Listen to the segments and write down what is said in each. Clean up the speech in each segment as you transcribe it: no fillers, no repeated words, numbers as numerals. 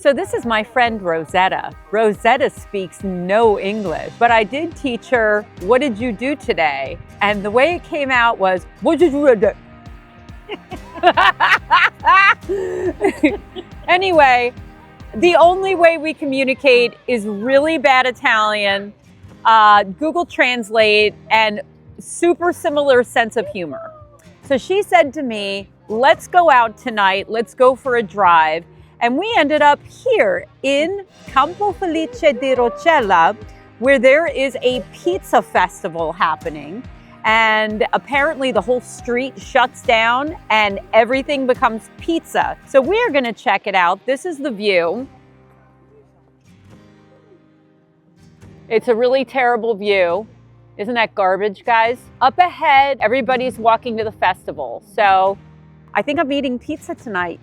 So this is my friend Rosetta. Rosetta speaks no English, but I did teach her, what did you do today? And the way it came out was, what did you do? Anyway, the only way we communicate is really bad Italian, Google Translate, and super similar sense of humor. So she said to me, let's go out tonight, let's go for a drive. And we ended up here in Campofelice di Roccella, where there is a pizza festival happening. And apparently the whole street shuts down and everything becomes pizza. So we are gonna check it out. This is the view. It's a really terrible view. Isn't that garbage, guys? Up ahead, everybody's walking to the festival. So I think I'm eating pizza tonight.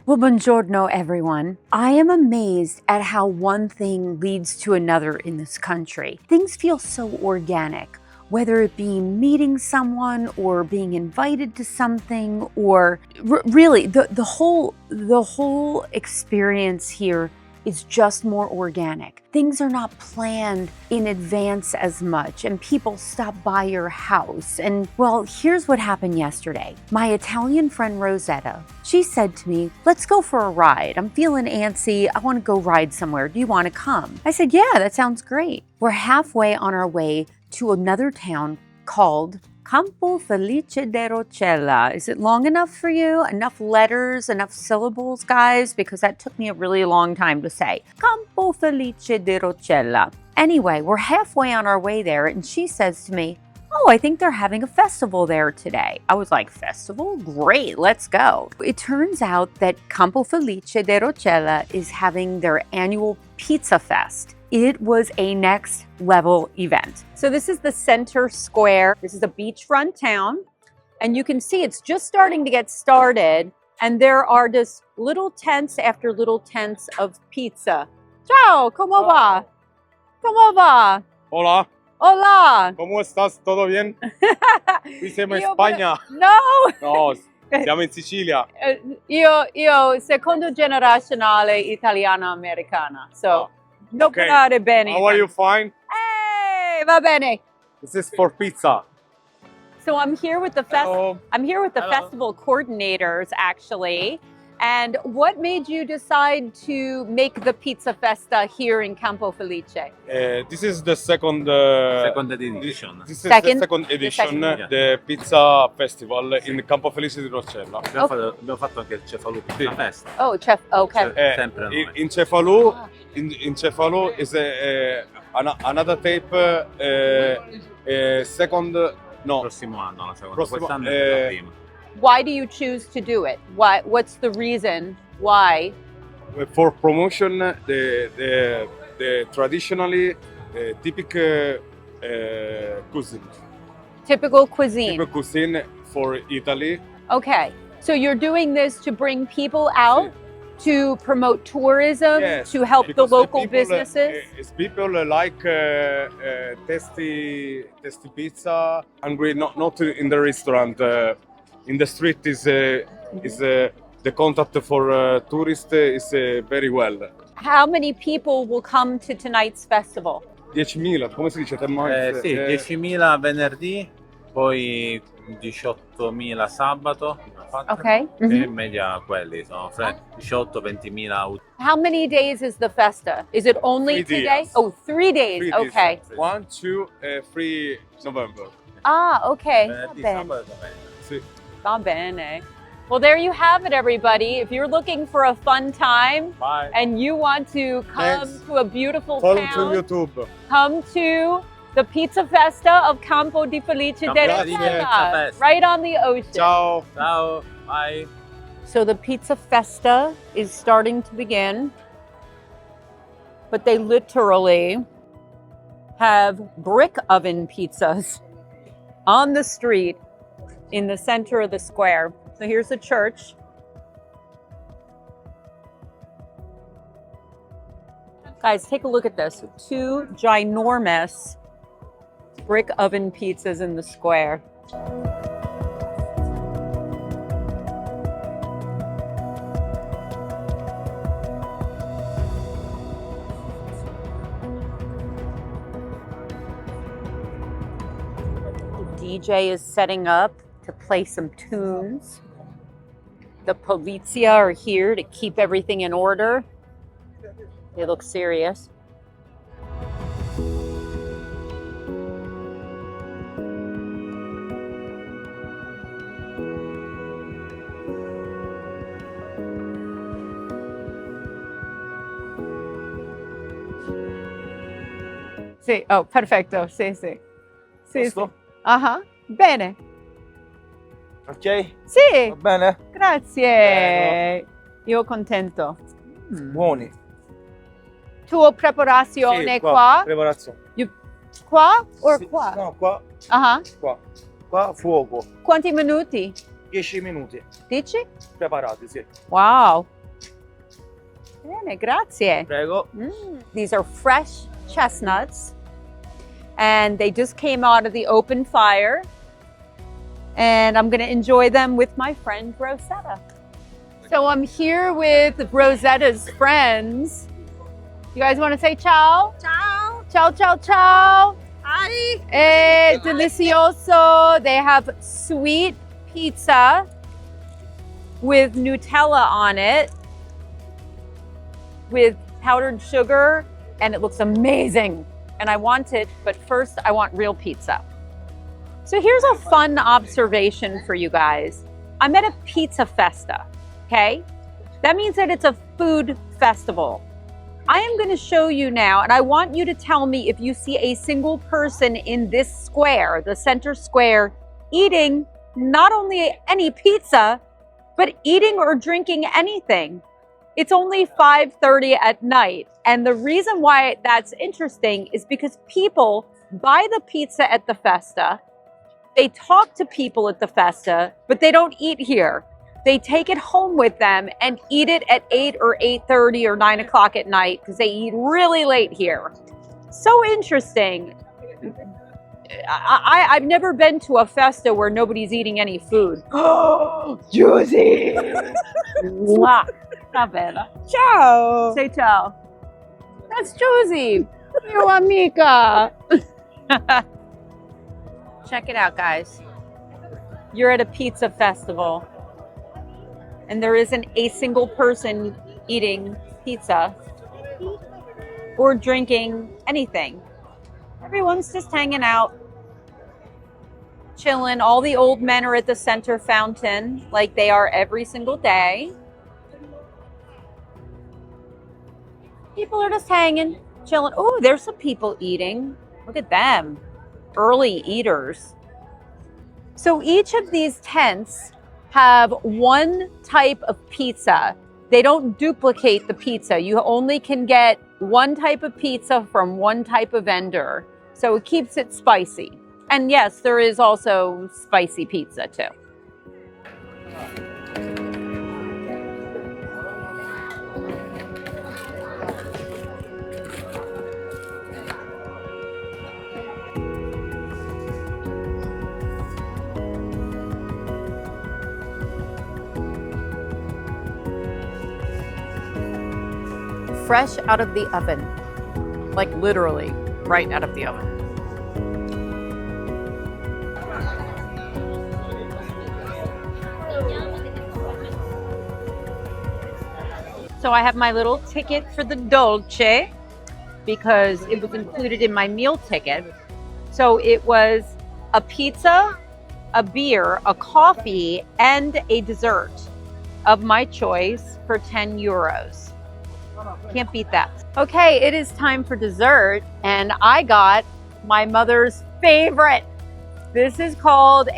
Well, buongiorno, everyone. I am amazed at how one thing leads to another in this country. Things feel so organic, whether it be meeting someone or being invited to something, or really the whole experience here is just more organic. Things are not planned in advance as much, and people stop by your house. And well, here's what happened yesterday. My Italian friend Rosetta, she said to me, let's go for a ride. I'm feeling antsy. I want to go ride somewhere. Do you want to come? I said, yeah, that sounds great. We're halfway on our way to another town called Campofelice di Roccella. Is it long enough for you? Enough letters, enough syllables, guys? Because that took me a really long time to say. Campofelice di Roccella. Anyway, we're halfway on our way there, and she says to me, oh, I think they're having a festival there today. I was like, festival? Great, let's go. It turns out that Campofelice di Roccella is having their annual pizza fest. It was a next level event. So this is the center square. This is a beachfront town. And you can see it's just starting to get started. And there are just little tents after little tents of pizza. Ciao, ¿cómo va? ¿Cómo va? Hola. Hola. ¿Cómo estás? ¿Todo bien? Qui siamo in Io Spagna. No. No, siamo in Sicilia. Io secondo generazionale italiana-americana. So, non Okay. parlare bene. How are you? Fine? Hey, va bene. This is for pizza. So I'm here with the Hello. Hello. Festival coordinators, actually. And what made you decide to make the pizza festa here in Campofelice? This is the second edition. This is Second? the second edition, second. the pizza festival in Campofelice di Roccella. Abbiamo fatto anche il cefalù Sì. festa. Oh, chef. Okay. Sempre noi. In Cefalù, in Cefalù is another tape. Second, no. Prossimo anno, la seconda. Prossimo- Quest'anno è la prima. Why do you choose to do it? What's the reason why? For promotion, the traditionally typical cuisine. Typical cuisine. Typical cuisine for Italy. Okay. So you're doing this to bring people out, to promote tourism, Yes, to help the because local people, businesses? people like tasty pizza. Hungry, not in the restaurant. In the street is the contact for tourists is very well. How many people will come to tonight's festival? 10.000, come si dice? Sì, 10.000 venerdì, poi 18.000 sabato. Okay. E Mhm. in media quelli sono 18-20.000. How many days is the festa? Is it only 3 today? days. Oh, 3 days. 3 days. Okay. 1, 2, 3 November. Ah, okay. Va Venerdì, bene. sabato e domenica. Sì. Va bene. Well, there you have it, everybody. If you're looking for a fun time Bye. and you want to come Thanks. to a beautiful Follow to town, YouTube. come to the Pizza Festa of Campo di Felice di Campofelice Pizza Roccella, Fest. right on the ocean. Ciao. Ciao, bye. So the Pizza Festa is starting to begin, but they literally have brick oven pizzas on the street in the center of the square. So here's the church. Guys, take a look at this. 2 ginormous brick oven pizzas in the square. DJ is setting up to play some tunes. The polizia are here to keep everything in order. They look serious. Sì, oh, perfetto, sì, sì. Sì, sì. Ah, bene. Ok? Sì, Va bene? grazie. Io contento. Buoni. Tua preparazione Sì, qua? Preparazione. Qua o Sì, qua? No, qua. Ah, Qua. Qua fuoco. quanti minuti? 10 minuti. Dici? Preparati, sì. Wow. Bene, grazie. Prego. These are fresh chestnuts, and they just came out of the open fire. And I'm gonna enjoy them with my friend Rosetta. So I'm here with Rosetta's friends. You guys want to say ciao? Ciao. Ciao, ciao, ciao. Hi. Delicioso. They have sweet pizza with Nutella on it, with powdered sugar, and it looks amazing. And I want it, but first I want real pizza. So here's a fun observation for you guys. I'm at a pizza festa, okay? That means that it's a food festival. I am going to show you now, and I want you to tell me if you see a single person in this square, the center square, eating not only any pizza, but eating or drinking anything. It's only 5:30 at night. And the reason why that's interesting is because people buy the pizza at the festa, they talk to people at the festa, but they don't eat here. They take it home with them and eat it at 8 or 8:30 or 9 o'clock at night because they eat really late here. So interesting. I've never been to a festa where nobody's eating any food. Oh, juicy! Mwah. Not bad. Ciao. Say ciao. That's Josie, your amica. Check it out, guys. You're at a pizza festival, and there isn't a single person eating pizza or drinking anything. Everyone's just hanging out, chilling. All the old men are at the center fountain like they are every single day. People are just hanging, chilling. Oh, there's some people eating. Look at them. Early eaters. So each of these tents have one type of pizza. They don't duplicate the pizza. You only can get one type of pizza from one type of vendor. So it keeps it spicy. And yes, there is also spicy pizza too. Fresh out of the oven, like literally right out of the oven. So I have my little ticket for the dolce because it was included in my meal ticket. So it was a pizza, a beer, a coffee, and a dessert of my choice for 10 euros. Can't beat that. Okay, it is time for dessert, and I got my mother's favorite. This is called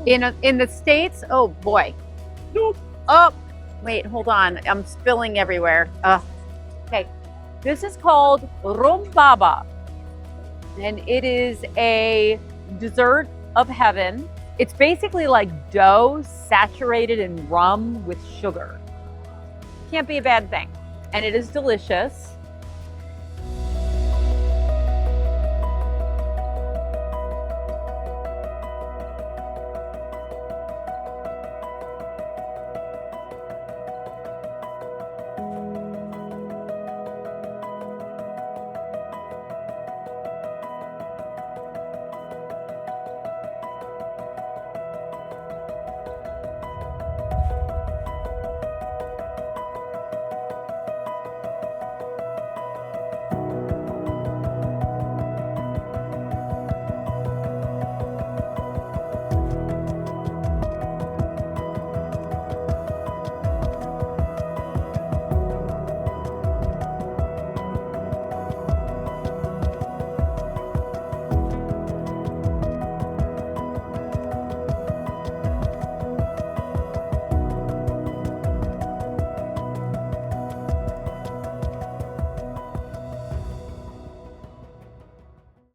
in the States. Oh boy. Oh, wait, hold on. I'm spilling everywhere. Okay, this is called rombaba, and it is a dessert of heaven. It's basically like dough saturated in rum with sugar. Can't be a bad thing. And it is delicious.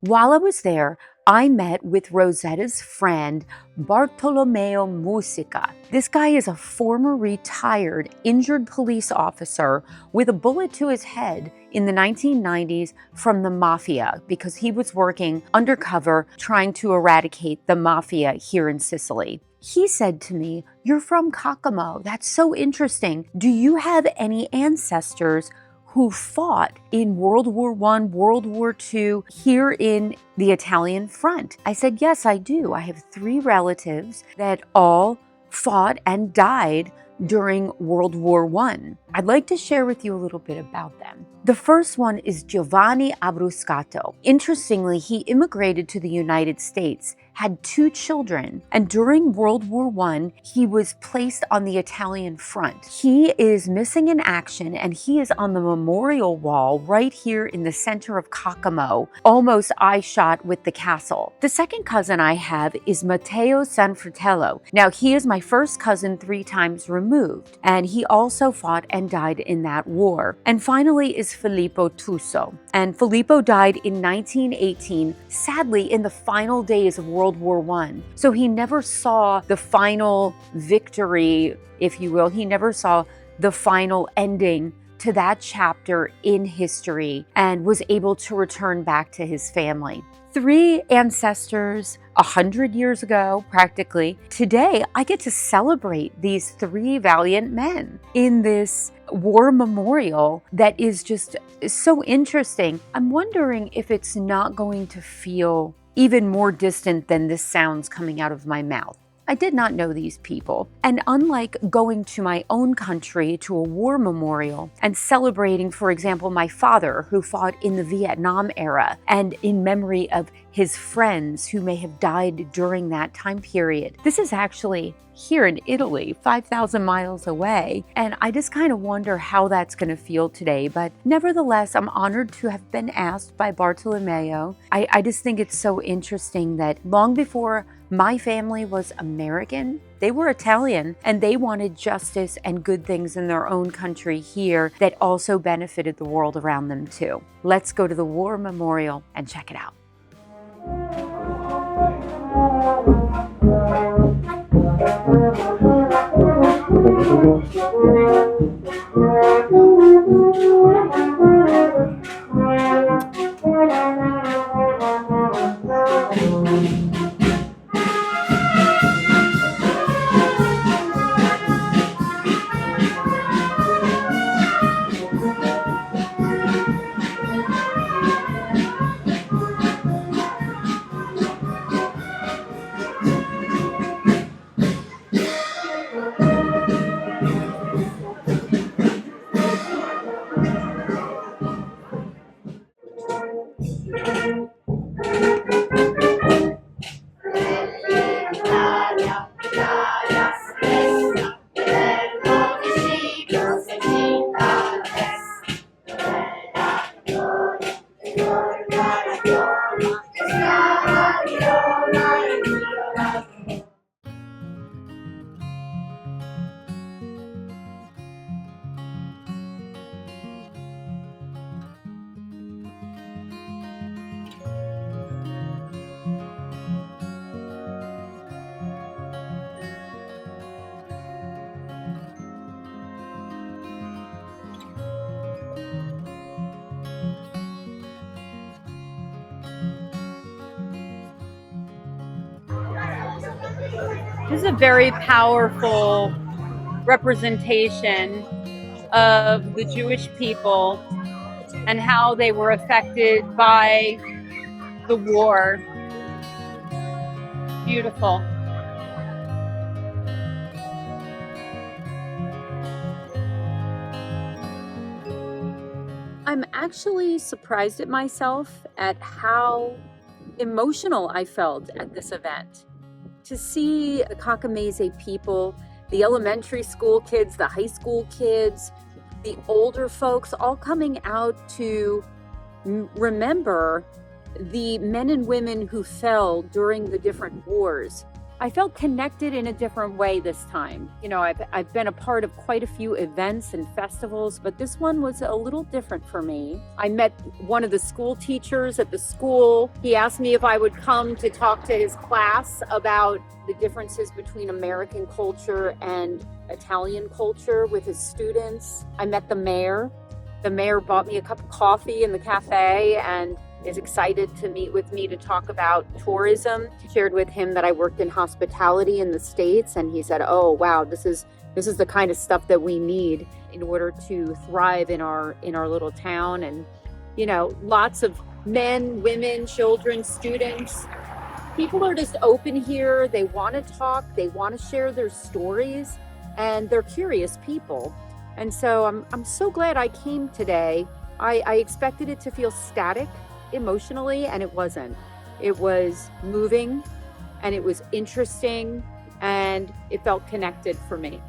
While I was there, I met with Rosetta's friend, Bartolomeo Musica. This guy is a former retired injured police officer with a bullet to his head in the 1990s from the mafia because he was working undercover trying to eradicate the mafia here in Sicily. He said to me, "You're from Caccamo. That's so interesting. Do you have any ancestors who fought in World War I, World War II here in the Italian front?" I said, "Yes, I do. I have 3 relatives that all fought and died during World War I. I'd like to share with you a little bit about them. The first one is Giovanni Abruscato. Interestingly, he immigrated to the United States, had 2 children, and during World War I, he was placed on the Italian front. He is missing in action, and he is on the memorial wall right here in the center of Caccamo, almost eye shot with the castle. The second cousin I have is Matteo Sanfratello. Now, he is my first cousin 3 times removed, and he also fought and died in that war. And finally is Filippo Tuso. And Filippo died in 1918, sadly in the final days of World War I. So he never saw the final victory, if you will. He never saw the final ending to that chapter in history and was able to return back to his family. 3 ancestors 100 years ago, practically. Today, I get to celebrate these 3 valiant men in this war memorial that is just so interesting. I'm wondering if it's not going to feel even more distant than this sounds coming out of my mouth. I did not know these people. And unlike going to my own country to a war memorial and celebrating, for example, my father who fought in the Vietnam era and in memory of his friends who may have died during that time period, this is actually here in Italy, 5,000 miles away. And I just kind of wonder how that's going to feel today. But nevertheless, I'm honored to have been asked by Bartolomeo. I just think it's so interesting that long before my family was American, they were Italian, and they wanted justice and good things in their own country here that also benefited the world around them too. Let's go to the War Memorial and check it out. This is a very powerful representation of the Jewish people and how they were affected by the war. Beautiful. I'm actually surprised at myself at how emotional I felt at this event. To see the Caccamese people, the elementary school kids, the high school kids, the older folks all coming out to remember the men and women who fell during the different wars. I felt connected in a different way this time. You know, I've been a part of quite a few events and festivals, but this one was a little different for me. I met one of the school teachers at the school. He asked me if I would come to talk to his class about the differences between American culture and Italian culture with his students. I met the mayor. The mayor bought me a cup of coffee in the cafe and is excited to meet with me to talk about tourism. Shared with him that I worked in hospitality in the States, and he said, "Oh, wow, this is the kind of stuff that we need in order to thrive in our little town." And you know, lots of men, women, children, students. People are just open here. They want to talk, they want to share their stories, and they're curious people. And so I'm so glad I came today. I expected it to feel static emotionally, and it wasn't. It was moving, and it was interesting, and it felt connected for me.